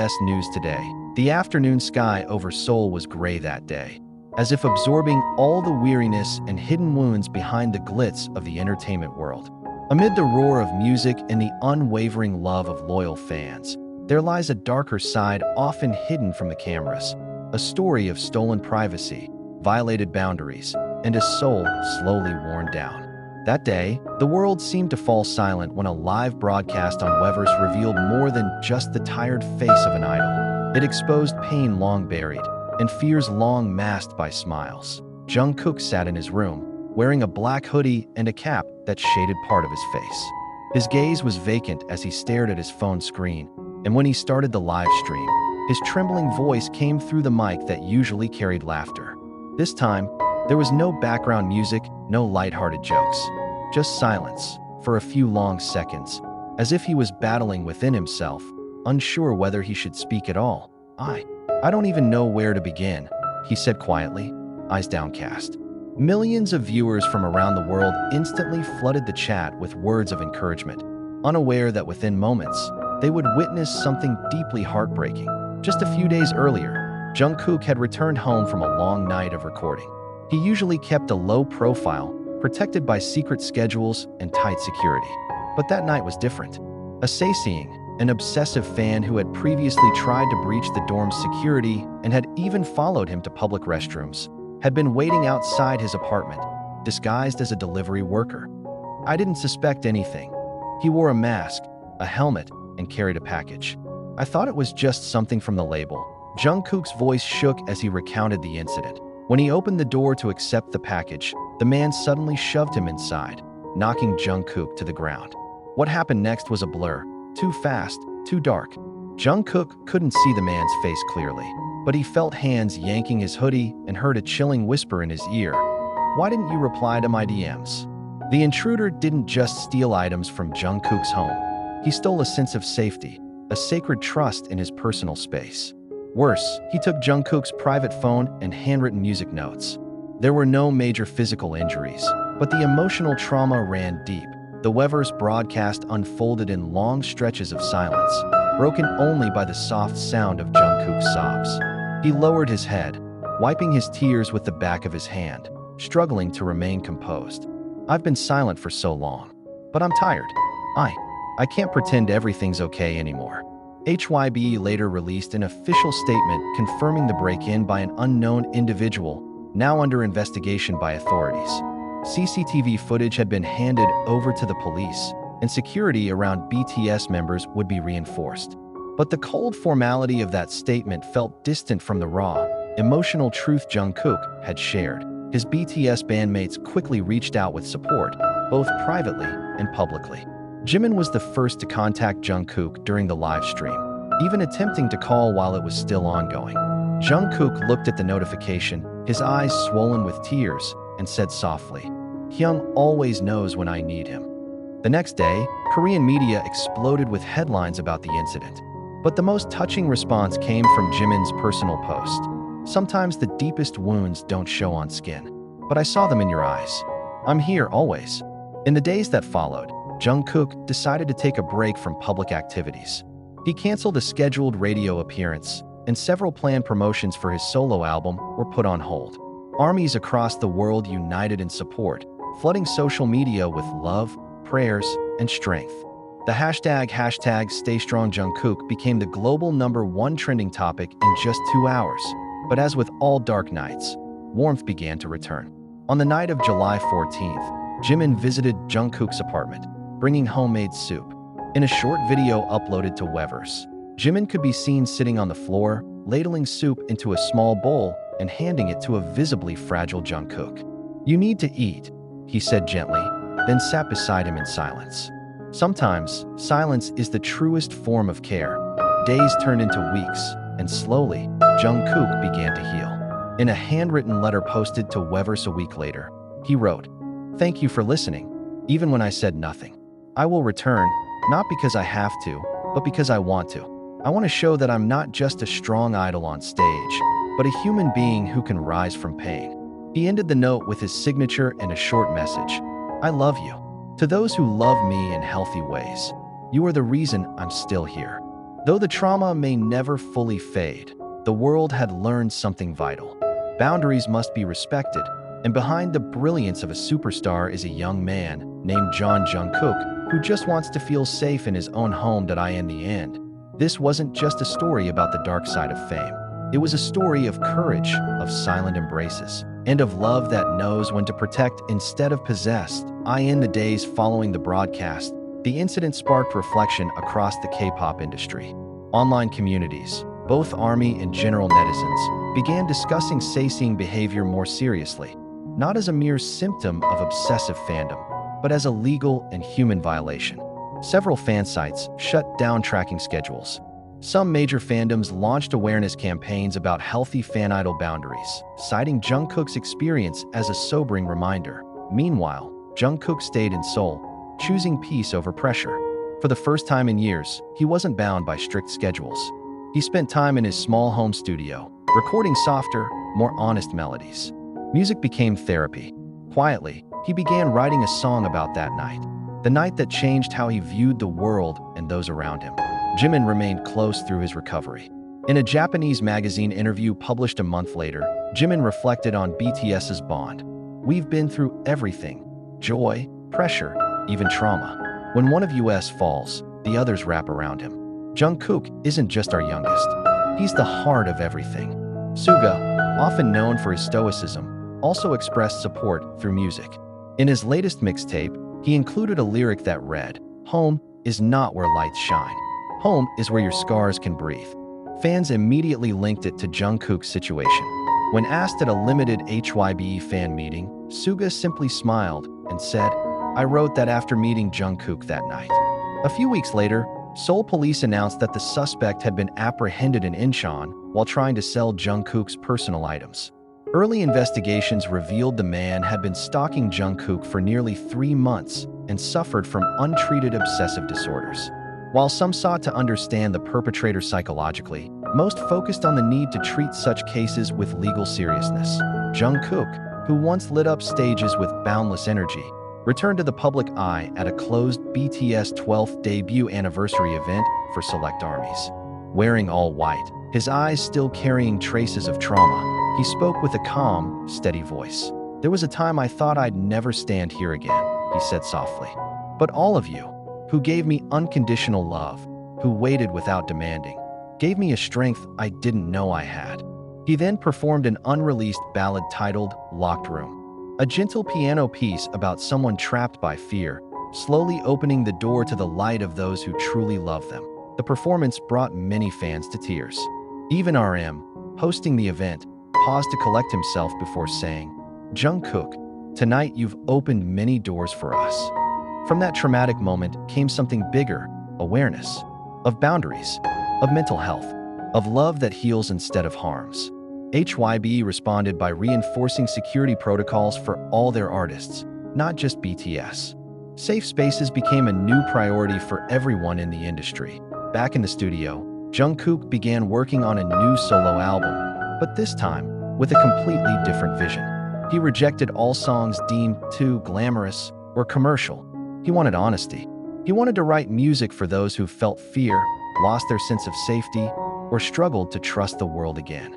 CBS News Today. The afternoon sky over Seoul was gray that day, as if absorbing all the weariness and hidden wounds behind the glitz of the entertainment world. Amid the roar of music and the unwavering love of loyal fans, there lies a darker side often hidden from the cameras, a story of stolen privacy, violated boundaries, and a soul slowly worn down. That day, the world seemed to fall silent when a live broadcast on Weverse revealed more than just the tired face of an idol. It exposed pain long buried and fears long masked by smiles. Jungkook sat in his room, wearing a black hoodie and a cap that shaded part of his face. His gaze was vacant as he stared at his phone screen, and when he started the live stream, his trembling voice came through the mic that usually carried laughter. This time, there was no background music, no lighthearted jokes, just silence for a few long seconds, as if he was battling within himself, unsure whether he should speak at all. I don't even know where to begin, he said quietly, eyes downcast. Millions of viewers from around the world instantly flooded the chat with words of encouragement, unaware that within moments, they would witness something deeply heartbreaking. Just a few days earlier, Jungkook had returned home from a long night of recording. He usually kept a low profile, protected by secret schedules and tight security. But that night was different. A Sasaeng, an obsessive fan who had previously tried to breach the dorm's security and had even followed him to public restrooms, had been waiting outside his apartment, disguised as a delivery worker. I didn't suspect anything. He wore a mask, a helmet, and carried a package. I thought it was just something from the label. Jungkook's voice shook as he recounted the incident. When he opened the door to accept the package, the man suddenly shoved him inside, knocking Jungkook to the ground. What happened next was a blur, too fast, too dark. Jungkook couldn't see the man's face clearly, but he felt hands yanking his hoodie and heard a chilling whisper in his ear. "Why didn't you reply to my DMs?" The intruder didn't just steal items from Jungkook's home. He stole a sense of safety, a sacred trust in his personal space. Worse, he took Jungkook's private phone and handwritten music notes. There were no major physical injuries, but the emotional trauma ran deep. The Weverse broadcast unfolded in long stretches of silence, broken only by the soft sound of Jungkook's sobs. He lowered his head, wiping his tears with the back of his hand, struggling to remain composed. "I've been silent for so long, but I'm tired. I can't pretend everything's okay anymore." HYBE later released an official statement confirming the break-in by an unknown individual, now under investigation by authorities. CCTV footage had been handed over to the police, and security around BTS members would be reinforced. But the cold formality of that statement felt distant from the raw, emotional truth Jungkook had shared. His BTS bandmates quickly reached out with support, both privately and publicly. Jimin was the first to contact Jungkook during the live stream, even attempting to call while it was still ongoing. Jungkook looked at the notification, his eyes swollen with tears, and said softly, "Hyung always knows when I need him." The next day, Korean media exploded with headlines about the incident. But the most touching response came from Jimin's personal post. "Sometimes the deepest wounds don't show on skin, but I saw them in your eyes. I'm here always." In the days that followed, Jungkook decided to take a break from public activities. He canceled a scheduled radio appearance, and several planned promotions for his solo album were put on hold. Armies across the world united in support, flooding social media with love, prayers, and strength. The hashtag #StayStrongJungkook became the global #1 trending topic in just 2 hours. But as with all dark nights, warmth began to return. On the night of July 14th, Jimin visited Jungkook's apartment, bringing homemade soup. In a short video uploaded to Weverse, Jimin could be seen sitting on the floor, ladling soup into a small bowl and handing it to a visibly fragile Jungkook. "You need to eat," he said gently, then sat beside him in silence. Sometimes, silence is the truest form of care. Days turned into weeks, and slowly, Jungkook began to heal. In a handwritten letter posted to Weverse a week later, he wrote, "Thank you for listening, even when I said nothing. I will return, not because I have to, but because I want to. I want to show that I'm not just a strong idol on stage, but a human being who can rise from pain." He ended the note with his signature and a short message. "I love you. To those who love me in healthy ways, you are the reason I'm still here." Though the trauma may never fully fade, the world had learned something vital. Boundaries must be respected, and behind the brilliance of a superstar is a young man named Jungkook who just wants to feel safe in his own home. In the end, this wasn't just a story about the dark side of fame. It was a story of courage, of silent embraces, and of love that knows when to protect instead of possess. In the days following the broadcast, the incident sparked reflection across the K-pop industry. Online communities, both ARMY and general netizens, began discussing Sasaeng behavior more seriously, not as a mere symptom of obsessive fandom, but as a legal and human violation. Several fan sites shut down tracking schedules. Some major fandoms launched awareness campaigns about healthy fan idol boundaries, citing Jungkook's experience as a sobering reminder. Meanwhile, Jungkook stayed in Seoul, choosing peace over pressure. For the first time in years, he wasn't bound by strict schedules. He spent time in his small home studio, recording softer, more honest melodies. Music became therapy. Quietly, he began writing a song about that night, the night that changed how he viewed the world and those around him. Jimin remained close through his recovery. In a Japanese magazine interview published a month later, Jimin reflected on BTS's bond. "We've been through everything: joy, pressure, even trauma. When one of us falls, the others wrap around him." Jungkook isn't just our youngest. He's the heart of everything. Suga, often known for his stoicism, also expressed support through music. In his latest mixtape, he included a lyric that read, "Home is not where lights shine. Home is where your scars can breathe." Fans immediately linked it to Jungkook's situation. When asked at a limited HYBE fan meeting, Suga simply smiled and said, "I wrote that after meeting Jungkook that night." A few weeks later, Seoul police announced that the suspect had been apprehended in Incheon while trying to sell Jungkook's personal items. Early investigations revealed the man had been stalking Jungkook for nearly 3 months and suffered from untreated obsessive disorders. While some sought to understand the perpetrator psychologically, most focused on the need to treat such cases with legal seriousness. Jungkook, who once lit up stages with boundless energy, returned to the public eye at a closed BTS 12th debut anniversary event for select ARMYs. Wearing all white, his eyes still carrying traces of trauma, he spoke with a calm, steady voice. "There was a time I thought I'd never stand here again," he said softly. "But all of you, who gave me unconditional love, who waited without demanding, gave me a strength I didn't know I had." He then performed an unreleased ballad titled "Locked Room," a gentle piano piece about someone trapped by fear, slowly opening the door to the light of those who truly love them. The performance brought many fans to tears. Even RM, hosting the event, paused to collect himself before saying, "Jungkook, tonight you've opened many doors for us." From that traumatic moment came something bigger: awareness of boundaries, of mental health, of love that heals instead of harms. HYBE responded by reinforcing security protocols for all their artists, not just BTS. Safe spaces became a new priority for everyone in the industry. Back in the studio, Jungkook began working on a new solo album, but this time with a completely different vision. He rejected all songs deemed too glamorous or commercial. He wanted honesty. He wanted to write music for those who felt fear, lost their sense of safety, or struggled to trust the world again.